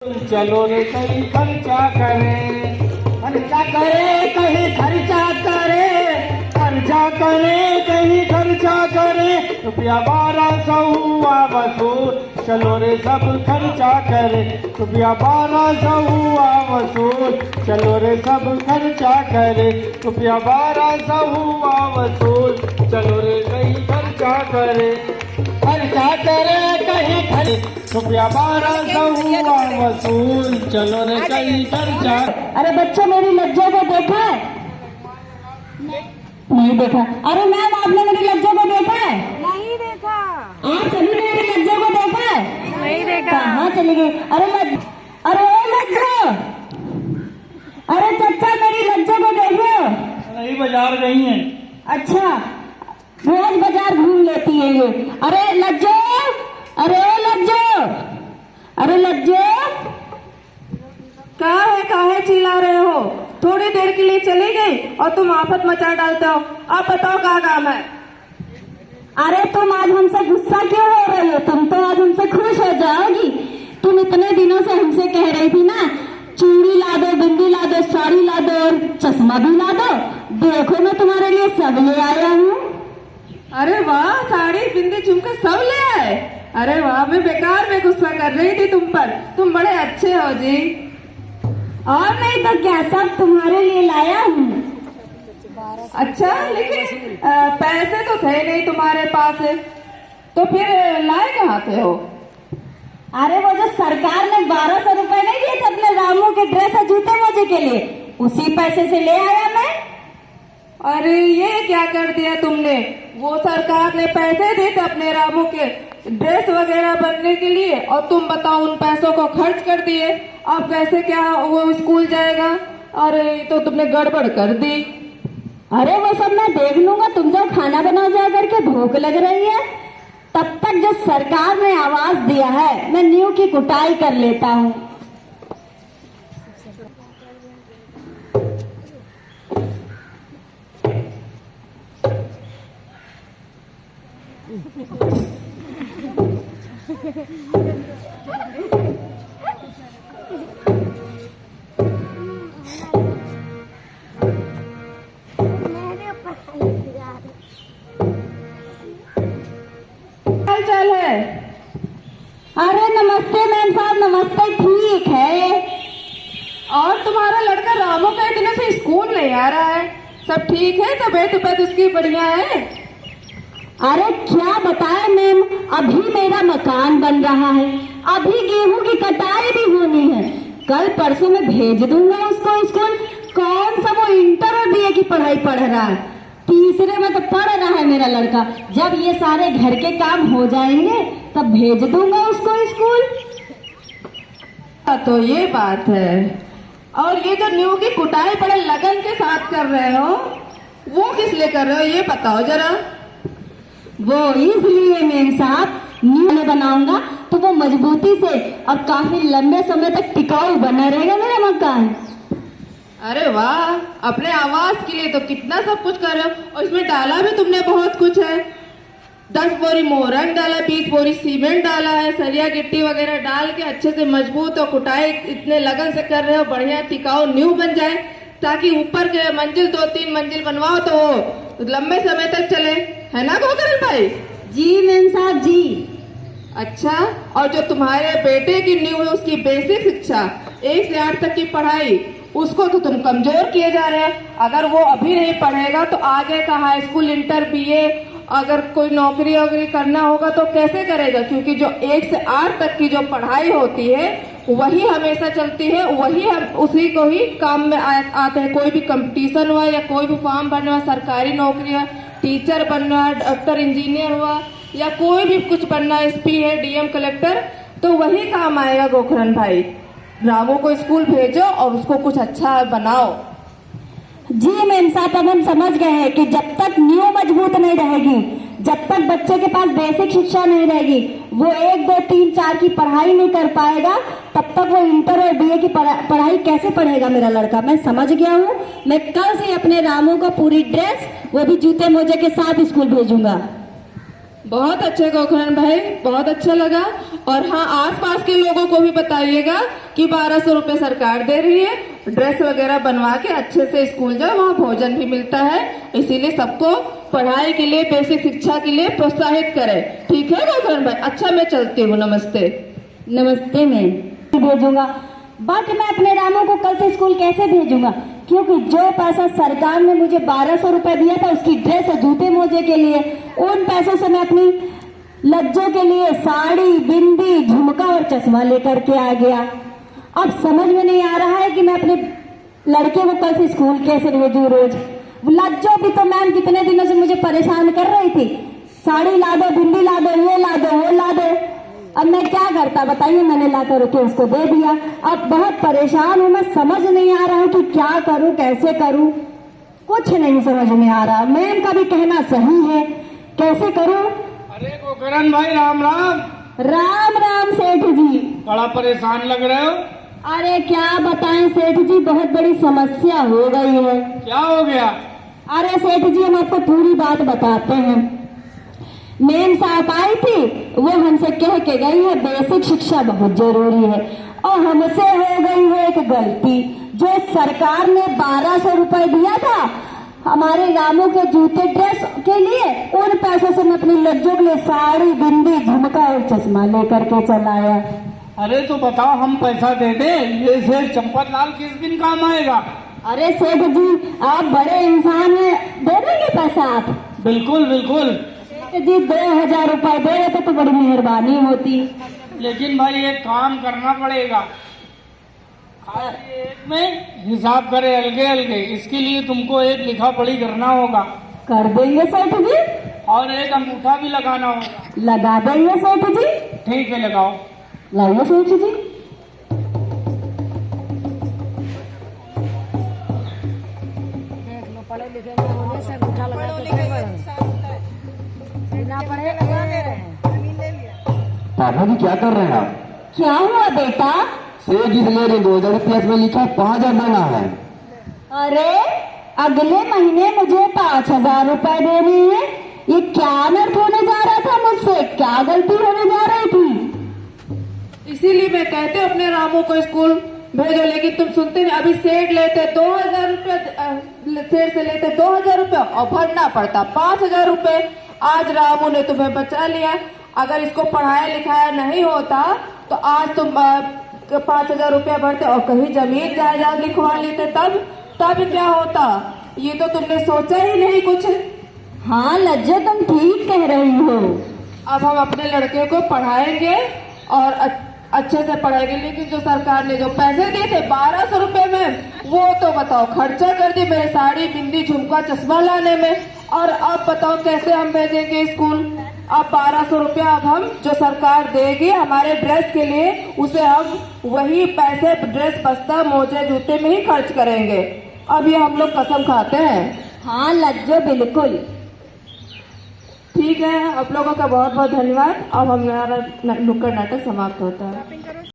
चलो रे कहीं खर्चा करे, खर्चा करे कहीं खर्चा करे, खर्चा करे कहीं खर्चा करे, रुपया 1200 हुआ वसूल। चलो रे सब खर्चा करे, रुपया 1200 हुआ वसूल। चलो रे सब खर्चा करे, रुपया 1200 हुआ वसूल। चलो रे कहीं खर्चा करे, खर्चा करे कहीं खर्च, रुपया 1200 हुआ वसूल। चलो रे कहीं खर्चा। अरे बच्चों मेरी लज्जा को देखा है? नहीं देखा। अरे मैम आपने मेरी लज्जा को देखा है? नहीं देखा। आप सभी ने मेरी लज्जा को देखा है? नहीं देखा। कहाँ चली गई? अरे लज्जा, अरे चच्चा मेरी लज्जा को देखो। नहीं बाजार गई है। अच्छा रोज बाजार घूम लेती है ये। अरे लज्जो, अरे लज्जो, अरे लज्जो, काहे चिल्ला रहे हो? थोड़ी देर के लिए चली गई और तुम आफत मचा डालते हो। आप बताओ क्या काम है? अरे तुम आज हमसे गुस्सा क्यों हो रही हो? तुम तो आज हमसे खुश हो जाओगी। तुम इतने दिनों से हमसे कह रही थी ना, चूड़ी ला दो, बिंदी ला दो, साड़ी ला दो और चश्मा भी ला दो। देखो मैं तुम्हारे लिए सब ले आया हूँ। अरे वाह, साड़ी बिंदी झुमका सब ले आए। अरे वाह, मैं बेकार में गुस्सा कर रही थी तुम पर। तुम बड़े अच्छे हो जी। और नहीं तो क्या, सब तुम्हारे लिए लाया हूँ। अच्छा, लेकिन पैसे तो थे नहीं तुम्हारे पास, तो फिर लाए कहाँ से हो? अरे वो जो सरकार ने 1200 रुपए नहीं दिए थे अपने रामू के ड्रेस और जूते मोजे के लिए, उसी पैसे से ले आया मैं। अरे ये क्या कर दिया तुमने? वो सरकार ने पैसे दिए थे अपने रामू के ड्रेस वगैरह बनने के लिए और तुम बताओ उन पैसों को खर्च कर दिए। अब कैसे क्या वो स्कूल जाएगा? अरे तो तुमने गड़बड़ कर दी। अरे वो सब मैं देख लूंगा, तुम जो खाना बनाओ जा करके, भूख लग रही है। तब तक जो सरकार ने आवाज दिया है मैं नींव की कुटाई कर लेता हूँ। चल है। अरे नमस्ते मैम साहब, नमस्ते। ठीक है ये। और तुम्हारा लड़का रामू कई दिनों से स्कूल नहीं आ रहा है, सब ठीक है? तबीयत उसकी बढ़िया है? अरे क्या बताए मैम, अभी मेरा मकान बन रहा है, अभी गेहूं की कटाई भी होनी है। कल परसों में भेज दूंगा उसको स्कूल। कौन सा वो इंटर और बीए की पढ़ाई पढ़ रहा है, तीसरे में तो पढ़ रहा है मेरा लड़का। जब ये सारे घर के काम हो जाएंगे तब भेज दूंगा उसको स्कूल। तो ये बात है। और ये जो नींव की कुटाई बड़े लगन के साथ कर रहे हो, वो किस लिए कर रहे हो ये बताओ जरा। वो इसलिए मैम साहब, नींव में बनाऊंगा तो वो मजबूती से और काफी लंबे समय तक टिकाऊ बना रहेगा मेरा मकान। अरे वाह, अपने आवास के लिए तो कितना सब कुछ कर रहे हो। और इसमें डाला भी तुमने बहुत कुछ है। 10 बोरी मोरंग डाला, 20 बोरी सीमेंट डाला है, सरिया गिट्टी वगैरह डाल के अच्छे से मजबूत और कुटाई इतने लगन से कर रहे हो, बढ़िया टिकाऊ नींव बन जाए, ताकि ऊपर के मंजिल 2-3 मंजिल बनवाओ तो वो लंबे समय तक चले, है ना गोकरण भाई? जी मैम साहब जी। अच्छा, और जो तुम्हारे बेटे की नींव है उसकी बेसिक शिक्षा 1 से 8 तक की पढ़ाई, उसको तो तुम कमजोर किए जा रहे हो। अगर वो अभी नहीं पढ़ेगा तो आगे का हाई स्कूल, इंटर, बीए, अगर कोई नौकरी वगैरह करना होगा तो कैसे करेगा? क्योंकि जो 1 से 8 तक की जो पढ़ाई होती है वही हमेशा चलती है, वही हम उसी को ही काम में आते हैं। कोई भी कंपटीशन हुआ या कोई भी फॉर्म भरना हुआ, सरकारी नौकरी हुआ, टीचर बनना, डॉक्टर, इंजीनियर हुआ या कोई भी कुछ बनना, SP है, DM, कलेक्टर, तो वही काम आएगा। गोखरन भाई, रामू को स्कूल भेजो और उसको कुछ अच्छा बनाओ। जी मैम साहब, अब हम समझ गए हैं कि जब तक नींव मजबूत नहीं रहेगी, जब तक बच्चे के पास बेसिक शिक्षा नहीं रहेगी, वो 1, 2, 3, 4 की पढ़ाई नहीं कर पाएगा, तब तक वो इंटर और बीए की पढ़ाई कैसे पढ़ेगा मेरा लड़का। मैं समझ गया हूँ। मैं कल से अपने रामू को पूरी ड्रेस, वो भी जूते मोजे के साथ स्कूल भेजूंगा। बहुत अच्छे गोखरन भाई, बहुत अच्छा लगा। और हाँ, आसपास के लोगों को भी बताइएगा कि 1200 रुपये सरकार दे रही है, ड्रेस वगैरह बनवा के अच्छे से स्कूल जाओ, वहाँ भोजन भी मिलता है। इसीलिए सबको पढ़ाई के लिए, बेसिक शिक्षा के लिए प्रोत्साहित करें। ठीक है गौतम भाई? अच्छा, मैं चलती हूँ। नमस्ते। नमस्ते मैम। भेजूंगा, बट मैं अपने रामू को कल से स्कूल कैसे भेजूंगा, क्योंकि जो पैसा सरकार ने मुझे 1200 रुपए दिया था उसकी ड्रेस और जूते मोजे के लिए, उन पैसों से मैं अपनी लज्जों के लिए साड़ी, बिंदी, झुमका और चश्मा लेकर के आ गया। अब समझ में नहीं आ रहा है कि मैं अपने लड़के को कल से स्कूल कैसे भेजूं। रोज लज्जो भी तो मैम कितने दिनों से मुझे परेशान कर रही थी, साड़ी ला दो, बिंदी ला दो, ये ला दो, वो ला दो। अब मैं क्या करता बताइए, मैंने ला कर के उसको दे दिया। अब बहुत परेशान हूँ, मैं समझ नहीं आ रहा हूँ कि क्या करूँ, कैसे करूँ, कुछ नहीं समझ में आ रहा। मैम का भी कहना सही है, कैसे करूँ? अरे गोकरण भाई, राम राम। राम राम सेठ जी। बड़ा परेशान लग रहे हो। अरे क्या बताएं सेठ जी, बहुत बड़ी समस्या हो गई है। क्या हो गया? अरे सेठ जी, हम आपको पूरी बात बताते हैं। मेम साहब आई थी, वो हमसे कह के गई है बेसिक शिक्षा बहुत जरूरी है, और हमसे हो गई है एक गलती। जो सरकार ने 1200 रुपए दिया था हमारे रामू के जूते ड्रेस के लिए, उन पैसों से मैं अपनी लज्जों के लिए साड़ी, बिंदी, झुमका और चश्मा लेकर के चला आया। अरे तो बताओ, हम पैसा दे दे? ये सेठ चंपत लाल किस दिन काम आएगा? अरे सेठ जी, आप बड़े इंसान हैं, दे देंगे पैसा आप? बिल्कुल बिल्कुल। सेठ जी 2000 रुपए दे देते तो बड़ी मेहरबानी होती। लेकिन भाई एक काम करना पड़ेगा, एक में हिसाब करे अलगे अलगे, इसके लिए तुमको एक लिखा पढ़ी करना होगा। कर देंगे सेठ जी। और एक अंगूठा भी लगाना होगा। लगा देंगे सेठ जी। ठीक है, लगाओ। लाइए सेठ जी। पढ़े लिखे में होने से अंगूठा लगा बिना पढ़े लगा ले रहे हैं। पापा जी क्या कर रहे हैं आप? क्या हुआ बेटा? सेठ जी से ले रहे 2000 रुपया, इसमें लिखा 5000 देना है। अरे अगले महीने मुझे 5000 रुपए देने हैं, ये क्या अनर्थ होने जा रहा था मुझसे, क्या गलती होने जा रही थी? इसीलिए मैं कहते हूँ अपने रामू को स्कूल भेजो, लेकिन तुम सुनते नहीं। अभी सेठ लेते 2000 रुपये, सेठ से लेते 2000 रुपये और भरना पड़ता 5000 रुपये। आज रामू ने तुम्हें बचा लिया, अगर इसको पढ़ाया लिखाया नहीं होता तो आज तुम 5000 रुपया भरते और कहीं जमीन जायदाद लिखवा लेते, तब क्या होता? ये तो तुमने सोचा ही नहीं कुछ। हाँ लज्जा, तुम ठीक कह रही हो। अब हम अपने लड़के को पढ़ाएंगे और अच्छे से पढ़ाएंगे, लेकिन जो सरकार ने जो पैसे दिए थे 1200 रुपए में, वो तो बताओ खर्चा कर दी मेरे साड़ी, बिंदी, झुमका, चश्मा लाने में। और अब बताओ कैसे हम भेजेंगे स्कूल? अब 1200 रुपया अब हम जो सरकार देगी हमारे ड्रेस के लिए, उसे हम वही पैसे ड्रेस, बस्ता, मोजे, जूते में ही खर्च करेंगे। अब ये हम लोग कसम खाते हैं। हाँ लज्जो, बिल्कुल ठीक है, आप लोगों का बहुत बहुत धन्यवाद। अब हमारा नुक्कड़ नाटक समाप्त होता है।